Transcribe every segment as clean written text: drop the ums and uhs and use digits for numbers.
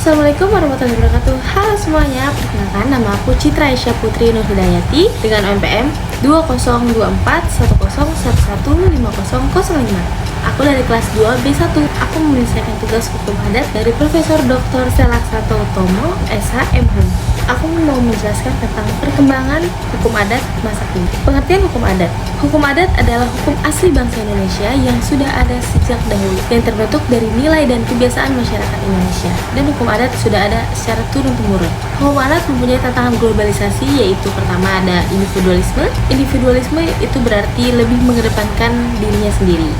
Assalamualaikum warahmatullahi wabarakatuh. Halo semuanya, perkenalkan nama aku Citra Aisyah Putri Nur Hidayati dengan OMPM 202411115005. Aku dari kelas 2 B1. Aku menyelesaikan tugas hukum adat dari Profesor Dr. Selaksanto Utomo, SH.M.Hum. Aku mau menjelaskan tentang perkembangan hukum adat masa kini. Pengertian hukum adat. Hukum adat adalah hukum asli bangsa Indonesia yang sudah ada sejak dahulu, yang terbentuk dari nilai dan kebiasaan masyarakat Indonesia. Dan hukum adat sudah ada secara turun-temurun. Hukum adat mempunyai tantangan globalisasi, yaitu pertama ada individualisme. Individualisme itu berarti lebih mengedepankan dirinya sendiri.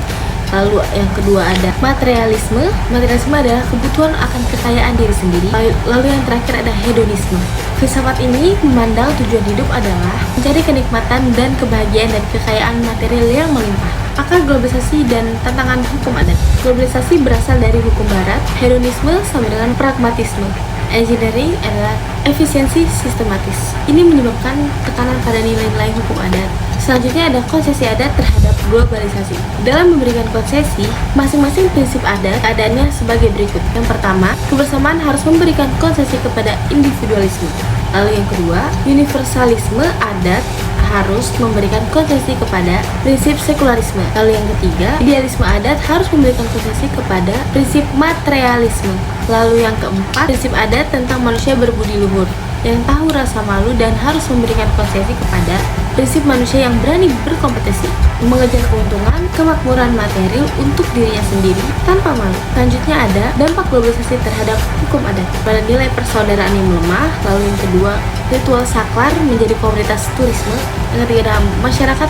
Lalu yang kedua ada materialisme. Materialisme adalah kebutuhan akan kekayaan diri sendiri. Lalu yang terakhir ada hedonisme. Filsafat ini memandang tujuan hidup adalah mencari kenikmatan dan kebahagiaan dari kekayaan material yang melimpah. Akar globalisasi dan tantangan hukum adat. Globalisasi berasal dari hukum barat. Hedonisme sama dengan pragmatisme. Engineering adalah efisiensi sistematis. Ini menyebabkan tekanan pada nilai-nilai hukum adat. Selanjutnya ada konsesi adat terhadap globalisasi. Dalam memberikan konsesi, masing-masing prinsip adat keadaannya sebagai berikut. Yang pertama, kebersamaan harus memberikan konsesi kepada individualisme. Lalu yang kedua, universalisme adat harus memberikan konsesi kepada prinsip sekularisme. Lalu yang ketiga, idealisme adat harus memberikan konsesi kepada prinsip materialisme. Lalu yang keempat, prinsip adat tentang manusia berbudi luhur, yang tahu rasa malu dan harus memberikan konsesi kepada prinsip manusia yang berani berkompetisi, mengejar keuntungan, kemakmuran material untuk dirinya sendiri tanpa malu. Selanjutnya ada dampak globalisasi terhadap hukum adat pada nilai persaudaraan yang melemah. Lalu yang kedua, ritual saklar menjadi komoditas turisme. Yang ketiga, masyarakat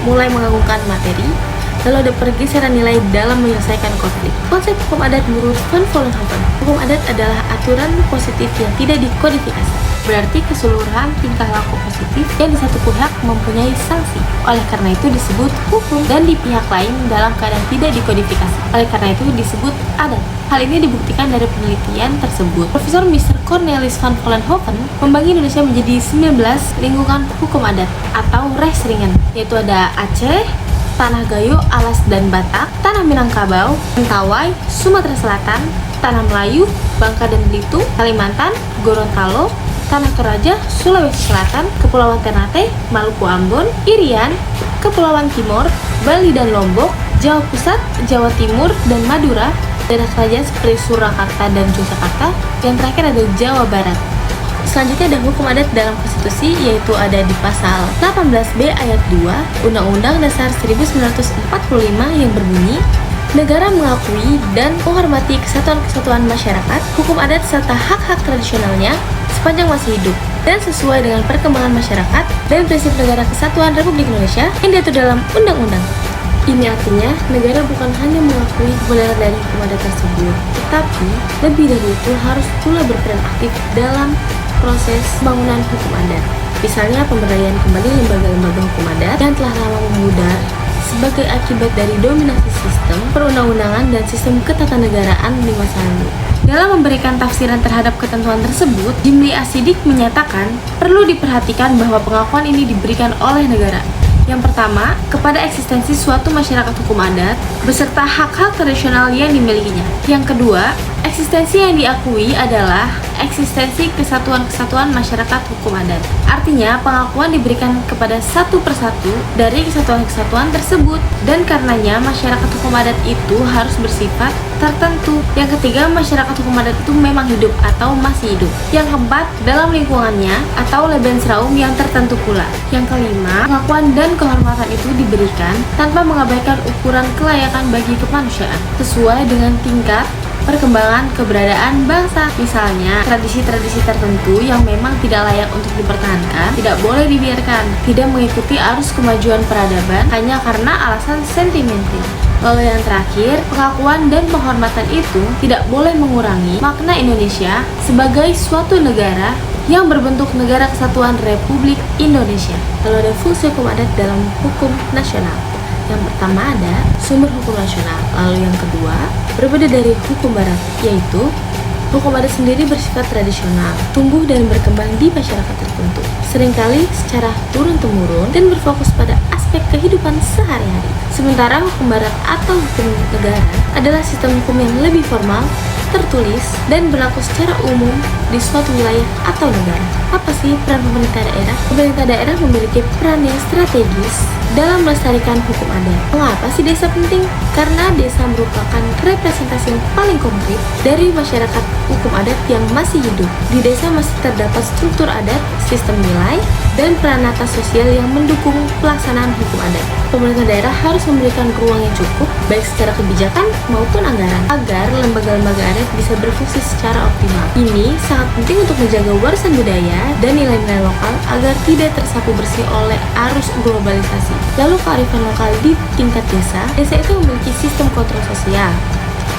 mulai mengagungkan materi. Lalu ada pergeseran nilai dalam menyelesaikan konflik. Konsep hukum adat menurut Van Vollenhoven. Hukum adat adalah aturan positif yang tidak dikodifikasi. Berarti keseluruhan tingkah laku positif yang di satu pihak mempunyai sanksi. Oleh karena itu disebut hukum, dan di pihak lain dalam keadaan tidak dikodifikasi. Oleh karena itu disebut adat. Hal ini dibuktikan dari penelitian tersebut. Profesor Mr. Cornelis Van Vollenhoven membagi Indonesia menjadi 19 lingkungan hukum adat atau Rijksringen, yaitu ada Aceh, Tanah Gayo, Alas dan Batak, Tanah Minangkabau, Mentawai, Sumatera Selatan, Tanah Melayu, Bangka dan Belitung, Kalimantan, Gorontalo, Tanah Toraja, Sulawesi Selatan, Kepulauan Ternate, Maluku Ambon, Irian, Kepulauan Timor, Bali dan Lombok, Jawa Pusat, Jawa Timur dan Madura, daerah kerajaan seperti Surakarta dan Yogyakarta. Yang terakhir ada Jawa Barat. Selanjutnya ada hukum adat dalam konstitusi, yaitu ada di pasal 18B ayat 2 Undang-Undang Dasar 1945 yang berbunyi, negara mengakui dan menghormati kesatuan-kesatuan masyarakat, hukum adat serta hak-hak tradisionalnya sepanjang masih hidup dan sesuai dengan perkembangan masyarakat dan prinsip negara kesatuan Republik Indonesia yang diatur dalam undang-undang. Ini artinya negara bukan hanya mengakui kebenaran dari hukum adat tersebut, tetapi lebih dari itu harus pula berperan aktif dalam proses pembangunan hukum adat. Misalnya pemberdayaan kembali lembaga-lembaga hukum adat yang telah lama memudar sebagai akibat dari dominasi sistem perundang-undangan dan sistem ketatanegaraan di masa lalu. Dalam memberikan tafsiran terhadap ketentuan tersebut, Jimli Asidik menyatakan perlu diperhatikan bahwa pengakuan ini diberikan oleh negara. Yang pertama, kepada eksistensi suatu masyarakat hukum adat beserta hak-hak tradisional yang dimilikinya. Yang kedua, eksistensi yang diakui adalah eksistensi kesatuan-kesatuan masyarakat hukum adat. Artinya, pengakuan diberikan kepada satu persatu dari kesatuan-kesatuan tersebut, dan karenanya masyarakat hukum adat itu harus bersifat tertentu. Yang ketiga, masyarakat hukum adat itu memang hidup atau masih hidup. Yang keempat, dalam lingkungannya atau Lebensraum yang tertentu pula. Yang kelima, pengakuan dan kehormatan itu diberikan tanpa mengabaikan ukuran kelayakan bagi kemanusiaan sesuai dengan tingkat perkembangan keberadaan bangsa. Misalnya, tradisi-tradisi tertentu yang memang tidak layak untuk dipertahankan tidak boleh dibiarkan, tidak mengikuti arus kemajuan peradaban hanya karena alasan sentimental. Lalu yang terakhir, pengakuan dan penghormatan itu tidak boleh mengurangi makna Indonesia sebagai suatu negara yang berbentuk negara kesatuan Republik Indonesia. Lalu ada fungsi hukum adat dalam hukum nasional. Yang pertama ada sumber hukum nasional. Lalu yang kedua, berbeda dari hukum barat, yaitu hukum adat sendiri bersifat tradisional, tumbuh dan berkembang di masyarakat tertentu, seringkali secara turun-temurun dan berfokus pada aspek aspek kehidupan sehari-hari. Sementara hukum barat atau hukum negara adalah sistem hukum yang lebih formal, tertulis, dan berlaku secara umum di suatu wilayah atau negara. Apa sih peran pemerintah daerah? Pemerintah daerah memiliki peran yang strategis dalam melestarikan hukum adat. Mengapa sih desa penting? Karena desa merupakan representasi yang paling konkret dari masyarakat hukum adat yang masih hidup. Di desa masih terdapat struktur adat, sistem nilai, dan peranata sosial yang mendukung pelaksanaan hukum adat. Pemerintah daerah harus memberikan ruang yang cukup, baik secara kebijakan maupun anggaran, agar lembaga-lembaga adat bisa berfungsi secara optimal. Ini sangat penting untuk menjaga warisan budaya dan nilai-nilai lokal agar tidak tersapu bersih oleh arus globalisasi. Lalu kearifan lokal di tingkat desa itu memiliki sistem kontrol sosial.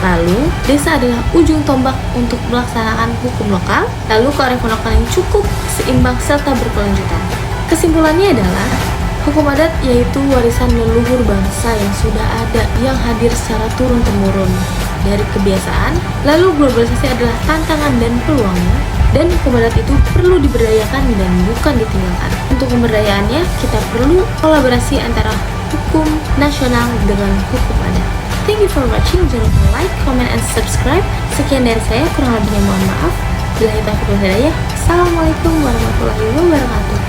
Lalu, desa adalah ujung tombak untuk melaksanakan hukum lokal. Lalu, kearifan lokal yang cukup, seimbang, serta berkelanjutan. Kesimpulannya adalah, hukum adat yaitu warisan leluhur bangsa yang sudah ada, yang hadir secara turun-temurun dari kebiasaan. Lalu, globalisasi adalah tantangan dan peluangnya. Dan hukum adat itu perlu diberdayakan dan bukan ditinggalkan. Untuk pemberdayaannya, kita perlu kolaborasi antara hukum nasional dengan hukum adat. Thank you for watching. Jangan lupa like, comment, and subscribe. Sekian dari saya, kurang lebihnya mohon maaf. Billahi taufiq wal hidayah. Assalamualaikum warahmatullahi wabarakatuh.